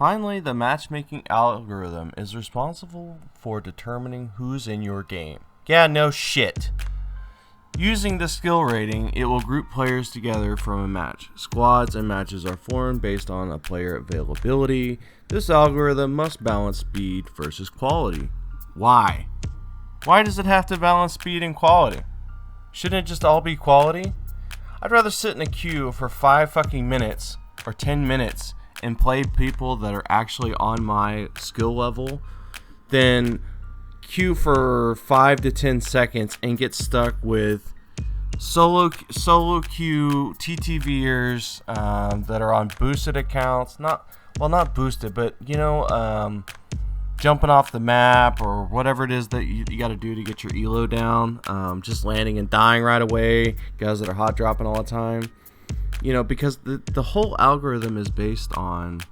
Finally, the matchmaking algorithm is responsible for determining who's in your game. Yeah, no shit. Using the skill rating, it will group players together from a match. Squads and matches are formed based on a player availability. This algorithm must balance speed versus quality. Why? Why does it have to balance speed and quality? Shouldn't it just all be quality? I'd rather sit in a queue for 5 fucking minutes or 10 minutes and play people that are actually on my skill level than queue for 5 to 10 seconds and get stuck with solo queue TTVers that are on boosted accounts. Not boosted, but jumping off the map or whatever it is that you got to do to get your elo down. Just landing and dying right away. Guys that are hot dropping all the time. Because the whole algorithm is based on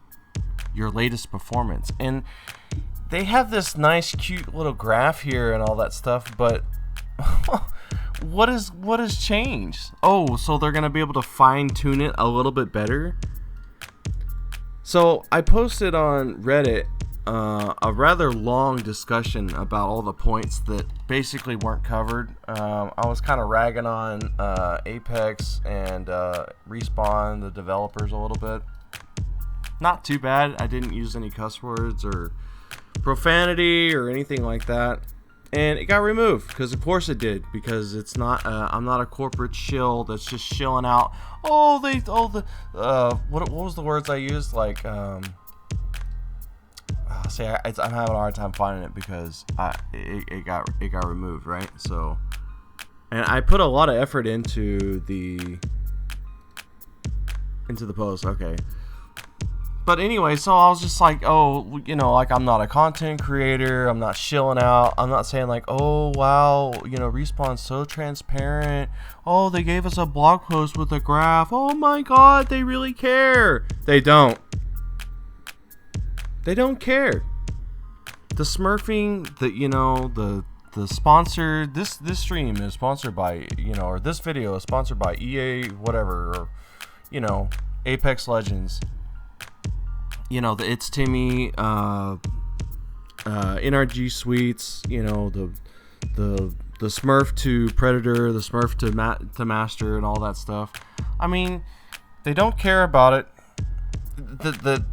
your latest performance. And they have this nice, cute little graph here and all that stuff, but what has changed? Oh, so they're going to be able to fine-tune it a little bit better? So I posted on Reddit a rather long discussion about all the points that basically weren't covered. I was kind of ragging on Apex and Respawn, the developers, a little bit. Not too bad. I didn't use any cuss words or profanity or anything like that, and it got removed because of course it did, because it's not I'm not a corporate shill that's just shilling out what was the words I used, like I'm having a hard time finding it because it got removed, right? So, and I put a lot of effort into the post. Okay. But anyway, so I was just like, like I'm not a content creator. I'm not shilling out. I'm not saying like, oh, wow, Respawn's so transparent. Oh, they gave us a blog post with a graph. Oh my God, they really care. They don't. They don't care. The smurfing, the sponsor, this stream is sponsored by, or this video is sponsored by EA, whatever, or, Apex Legends. The It's Timmy, NRG Suites, the Smurf to Predator, the Smurf to Master, and all that stuff. I mean, they don't care about it.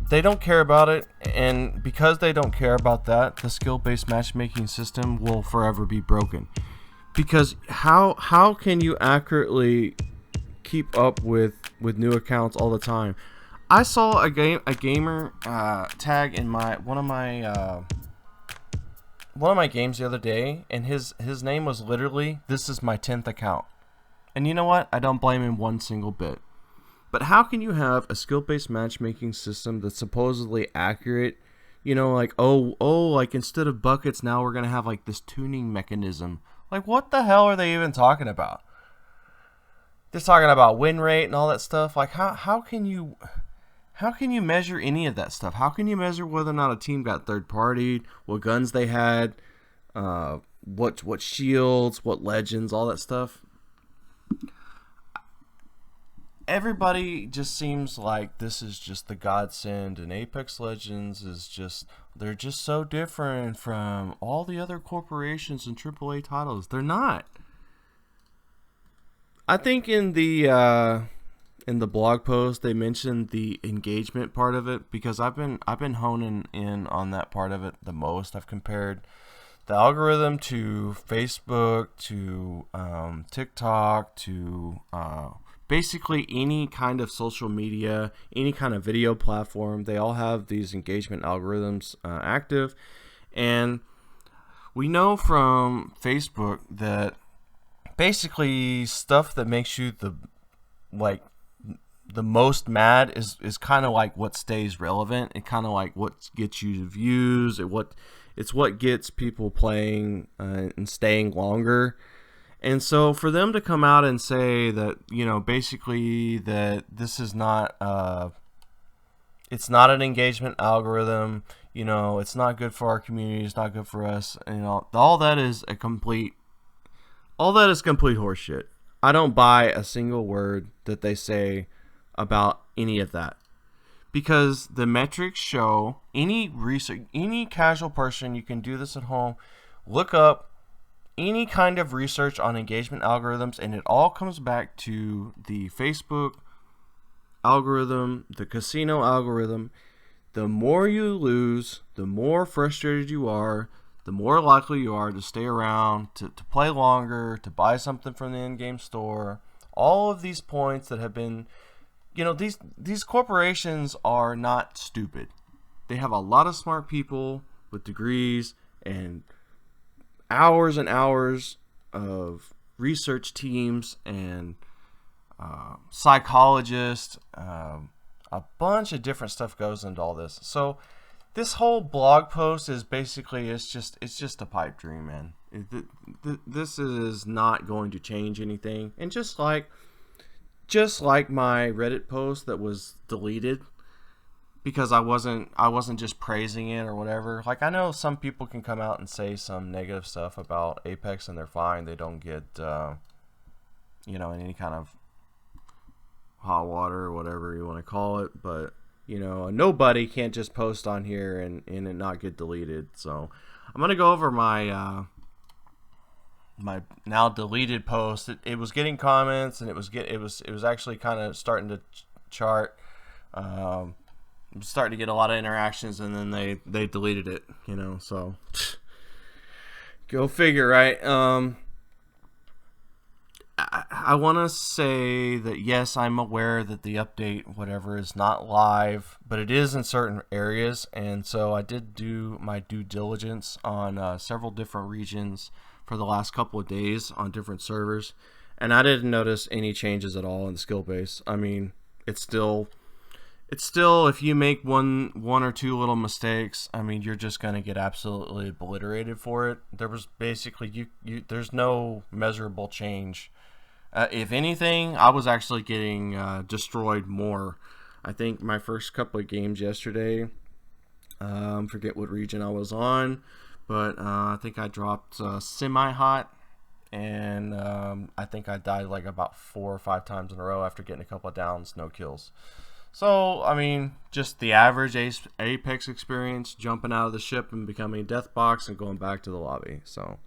They don't care about it, and because they don't care about that, the skill-based matchmaking system will forever be broken. Because how can you accurately keep up with new accounts all the time? I saw a gamer tag in one of my games the other day, and his name was literally, "This is my 10th account." And you know what? I don't blame him one single bit. But how can you have a skill-based matchmaking system that's supposedly accurate? Like instead of buckets, now we're gonna have like this tuning mechanism. Like, what the hell are they even talking about? They're talking about win rate and all that stuff. Like, how can you measure any of that stuff? How can you measure whether or not a team got third-partied, what guns they had, what shields, what legends, all that stuff? Everybody just seems like this is just the godsend, and Apex Legends they're just so different from all the other corporations and AAA titles. They're not. I think in the blog post they mentioned the engagement part of it, because I've been honing in on that part of it the most. I've compared the algorithm to Facebook, to TikTok, to basically any kind of social media, any kind of video platform. They all have these engagement algorithms active, and we know from Facebook that basically stuff that makes you the most mad is kind of like what stays relevant. It kind of like what gets you views. It's what gets people playing and staying longer. And so for them to come out and say that, basically that this is not it's not an engagement algorithm, it's not good for our community, it's not good for us, all that is complete horseshit. I don't buy a single word that they say about any of that, because the metrics show any research, any casual person, you can do this at home, look up any kind of research on engagement algorithms, and it all comes back to the Facebook algorithm, the casino algorithm. The more you lose, the more frustrated you are, the more likely you are to stay around, to play longer, to buy something from the in-game store. All of these points that have been, these corporations are not stupid. They have a lot of smart people with degrees and hours of research teams and psychologists. A bunch of different stuff goes into all this. So this whole blog post is basically, it's just a pipe dream, man. This is not going to change anything. And just like my Reddit post that was deleted because I wasn't just praising it or whatever. Like, I know some people can come out and say some negative stuff about Apex and they're fine. They don't get in any kind of hot water or whatever you want to call it. But nobody can't just post on here and it not get deleted. So I'm gonna go over my my now deleted post. It was getting comments, and it was actually kind of starting to chart. Starting to get a lot of interactions, and then they deleted it. So go figure, right? I want to say that yes, I'm aware that the update, whatever, is not live, but it is in certain areas, and so I did do my due diligence on several different regions for the last couple of days on different servers, and I didn't notice any changes at all in the skill base. I mean, it's still if you make one or two little mistakes, I mean, you're just gonna get absolutely obliterated for it. There was basically there's no measurable change. If anything, I was actually getting destroyed more. I think my first couple of games yesterday, forget what region I was on, but I think I dropped semi-hot, and I think I died like about 4 or 5 times in a row after getting a couple of downs, no kills. So, I mean, just the average Apex experience, jumping out of the ship and becoming a death box and going back to the lobby. So,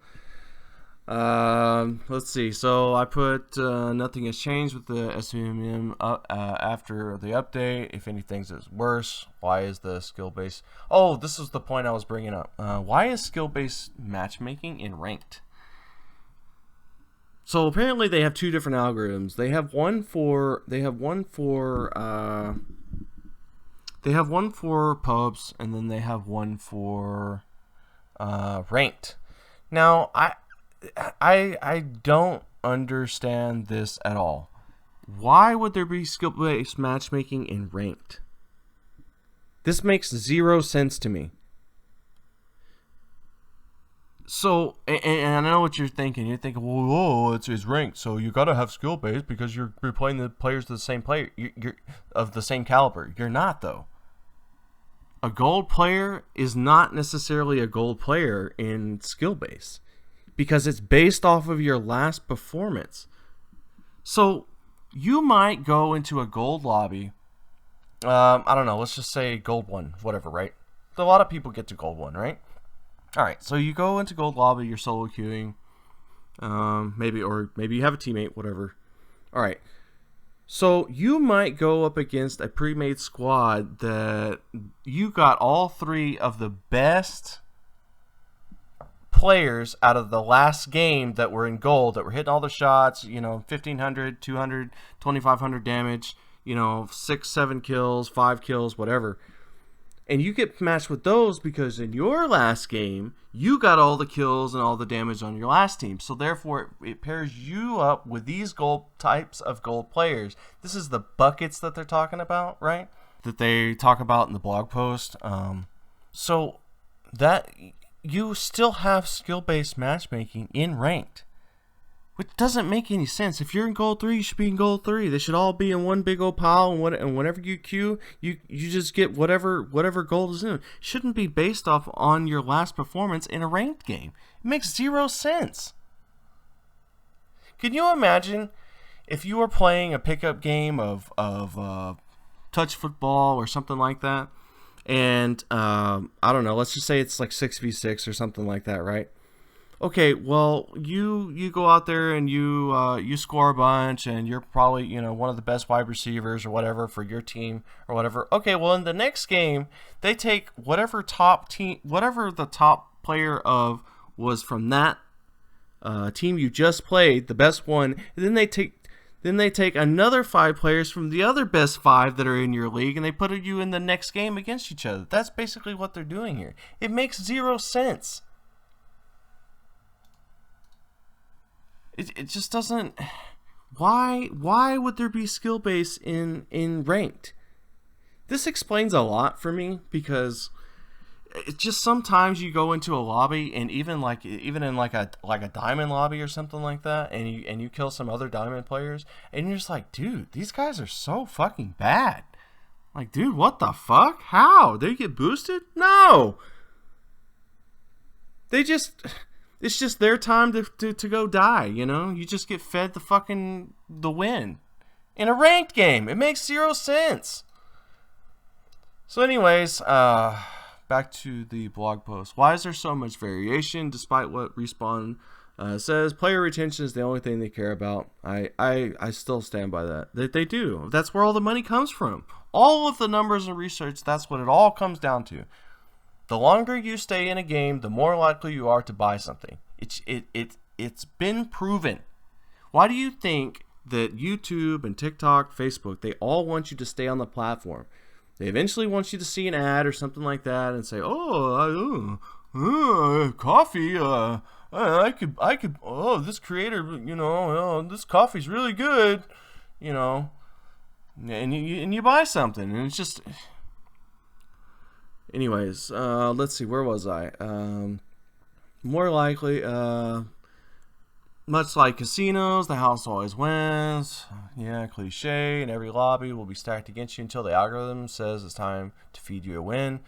let's see. So, I put nothing has changed with the SBMM after the update. If anything's worse, why is the skill base? Oh, this is the point I was bringing up. Why is skill based matchmaking in ranked? So apparently they have two different algorithms. They have one for pubs, and then they have one for ranked. Now I don't understand this at all. Why would there be skill-based matchmaking in ranked? This makes zero sense to me. So, and I know what you're thinking. You're thinking, well, it's ranked, so you gotta have skill based because you're playing the players of the same player, you're of the same caliber. You're not, though. A gold player is not necessarily a gold player in skill base because it's based off of your last performance. So you might go into a gold lobby. I don't know. Let's just say gold 1, whatever, right? A lot of people get to gold 1, right? Alright, so you go into gold lobby, you're solo queuing, maybe you have a teammate, whatever. Alright, so you might go up against a pre-made squad that you got all 3 of the best players out of the last game that were in gold, that were hitting all the shots, 1,500, 200, 2,500 damage, 6, 7 kills, 5 kills, whatever. And you get matched with those because in your last game, you got all the kills and all the damage on your last team. So therefore, it pairs you up with these types of gold players. This is the buckets that they're talking about, right? That they talk about in the blog post. So that you still have skill-based matchmaking in ranked, which doesn't make any sense. If you're in gold 3, you should be in gold 3. They should all be in one big old pile, and whenever you queue, you just get whatever gold is in it. It shouldn't be based off on your last performance in a ranked game. It makes zero sense. Can you imagine if you were playing a pickup game of touch football or something like that. And I don't know, let's just say it's like 6v6 or something like that, right? Okay, well, you go out there and you score a bunch, and you're probably, you know, one of the best wide receivers or whatever for your team or whatever. Okay, well, in the next game, they take whatever the top player of was from that team you just played, the best one, and then they take another 5 players from the other best 5 that are in your league, and they put you in the next game against each other. That's basically what they're doing here. It makes 0 sense. It just doesn't. Why would there be skill base in ranked? This explains a lot for me, because it's just sometimes you go into a lobby, and even in like a diamond lobby or something like that, and you kill some other diamond players, and you're just like, dude, these guys are so fucking bad. Like, dude, what the fuck? How? They get boosted? No. It's just their time to go die, you know? You just get fed the win. In a ranked game. It makes 0 sense. So anyways, back to the blog post. Why is there so much variation despite what Respawn says? Player retention is the only thing they care about. I still stand by that. They do. That's where all the money comes from. All of the numbers and research, that's what it all comes down to. The longer you stay in a game, the more likely you are to buy something. It's been proven. Why do you think that YouTube and TikTok, Facebook, they all want you to stay on the platform? They eventually want you to see an ad or something like that and say, "Oh, coffee. I could. Oh, this creator, you know, this coffee's really good, you know." And you buy something, and it's just. Anyways, let's see, where was I? More likely, much like casinos, the house always wins. Yeah, cliche. In every lobby will be stacked against you until the algorithm says it's time to feed you a win.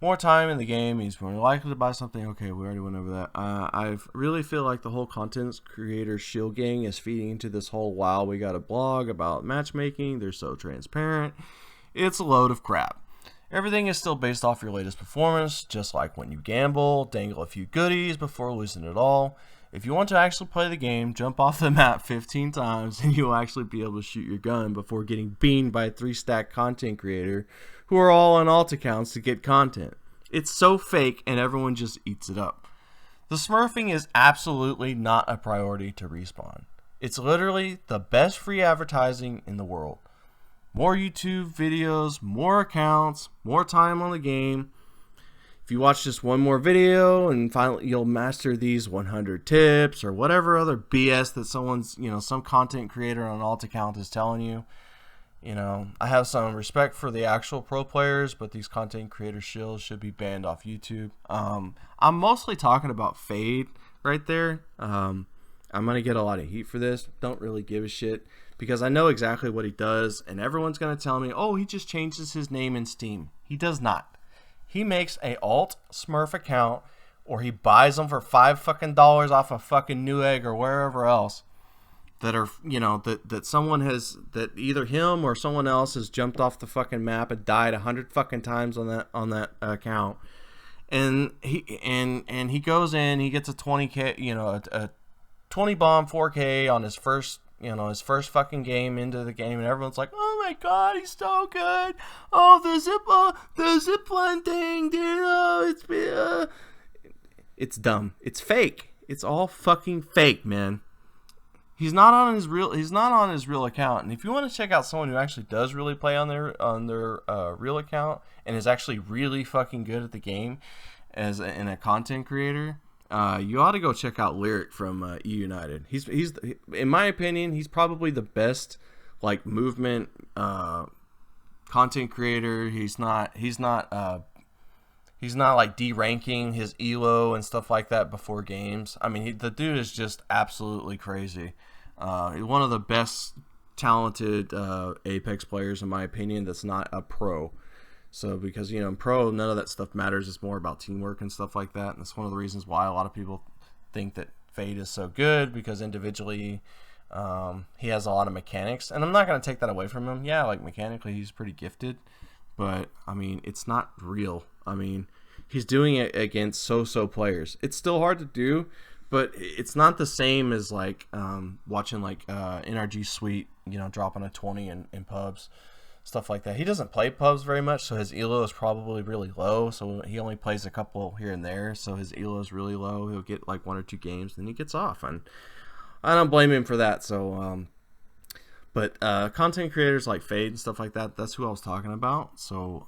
More time in the game means more likely to buy something. Okay, we already went over that. I really feel like the whole content creator shield gang is feeding into this whole, wow, we got a blog about matchmaking. They're so transparent. It's a load of crap. Everything is still based off your latest performance, just like when you gamble, dangle a few goodies before losing it all. If you want to actually play the game, jump off the map 15 times and you'll actually be able to shoot your gun before getting beamed by a 3-stack content creator who are all on alt accounts to get content. It's so fake and everyone just eats it up. The smurfing is absolutely not a priority to Respawn. It's literally the best free advertising in the world. More YouTube videos, more accounts, more time on the game. If you watch just one more video and finally you'll master these 100 tips or whatever other BS that someone's, you know, some content creator on an alt account is telling you. You know, I have some respect for the actual pro players, but these content creator shills should be banned off YouTube. I'm mostly talking about Fade right there. I'm going to get a lot of heat for this. Don't really give a shit, because I know exactly what he does, and everyone's going to tell me, oh, he just changes his name in Steam. He does not. He makes a alt Smurf account, or he buys them for $5 fucking off of fucking Newegg or wherever else that are, you know, that someone has, that either him or someone else has jumped off the fucking map and died 100 fucking times on that account. And he goes in, he gets a 20k, you know, a 20 bomb 4K on his first, you know, his first fucking game into the game, and everyone's like, oh my god, he's so good. Oh, the zip line thing, dude. Oh, it's dumb. It's fake. It's all fucking fake, man. He's not on his real account. And if you want to check out someone who actually does really play on their real account and is actually really fucking good at the game as in a content creator, you ought to go check out Lyric from E United. He's in my opinion, he's probably the best like movement content creator. He's not like deranking his elo and stuff like that before games. I mean, the dude is just absolutely crazy. One of the best talented Apex players in my opinion that's not a pro. So because, you know, in pro, none of that stuff matters. It's more about teamwork and stuff like that. And that's one of the reasons why a lot of people think that Fade is so good, because individually He has a lot of mechanics, and I'm not going to take that away from him. Yeah, like mechanically he's pretty gifted, but I mean, it's not real. I mean, he's doing it against so-so players. It's still hard to do, but it's not the same as like watching like NRG Sweet, you know, dropping a 20 in pubs, stuff like that. He doesn't play pubs very much, so his elo is probably really low. So he only plays a couple here and there, so his elo is really low. He'll get like 1 or 2 games, then he gets off, and I don't blame him for that. So, but content creators like Fade and stuff like that, that's who I was talking about. So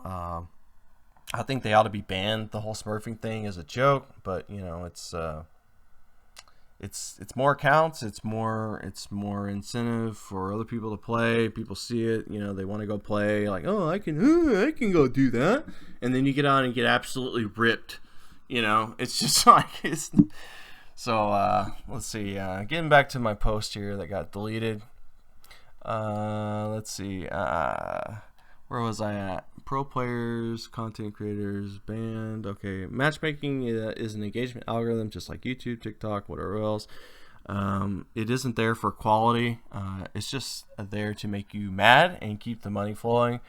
I think they ought to be banned. The whole smurfing thing is a joke, but you know, it's more accounts, it's more incentive for other people to play. People see it, you know, they want to go play, like, oh, I can go do that, and then you get on and get absolutely ripped. You know, it's just like it's. So let's see. Getting back to my post here that got deleted. Let's see. Where was I at? Pro players, content creators, banned. Okay, matchmaking is an engagement algorithm, just like YouTube, TikTok, whatever else. It isn't there for quality. It's just there to make you mad and keep the money flowing.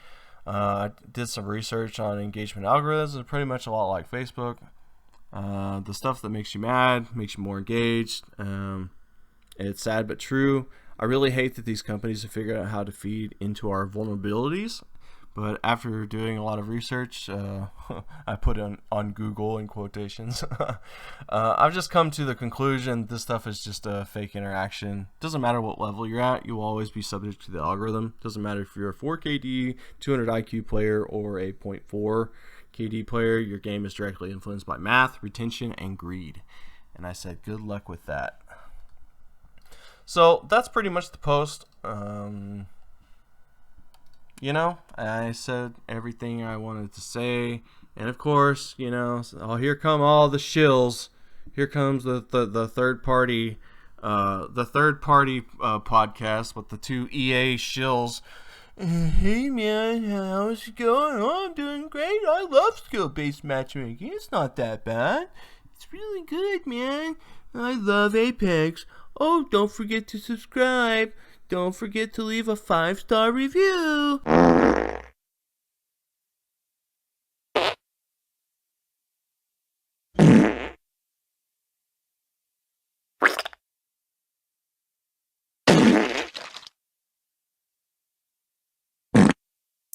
I did some research on engagement algorithms. It's pretty much a lot like Facebook. The stuff that makes you mad makes you more engaged. It's sad but true. I really hate that these companies have figured out how to feed into our vulnerabilities. But after doing a lot of research, I put on Google in quotations. I've just come to the conclusion this stuff is just a fake interaction. Doesn't matter what level you're at, you will always be subject to the algorithm. Doesn't matter if you're a 4 KD, 200 IQ player, or a 0.4 KD player. Your game is directly influenced by math, retention, and greed. And I said, good luck with that. So that's pretty much the post. You know, I said everything I wanted to say, and of course, you know, here come all the shills. Here comes the third party, podcast with the 2 EA shills. Hey man, how's it going? Oh, I'm doing great. I love skill-based matchmaking. It's not that bad. It's really good, man. I love Apex. Oh, don't forget to subscribe. Don't forget to leave a 5-star review.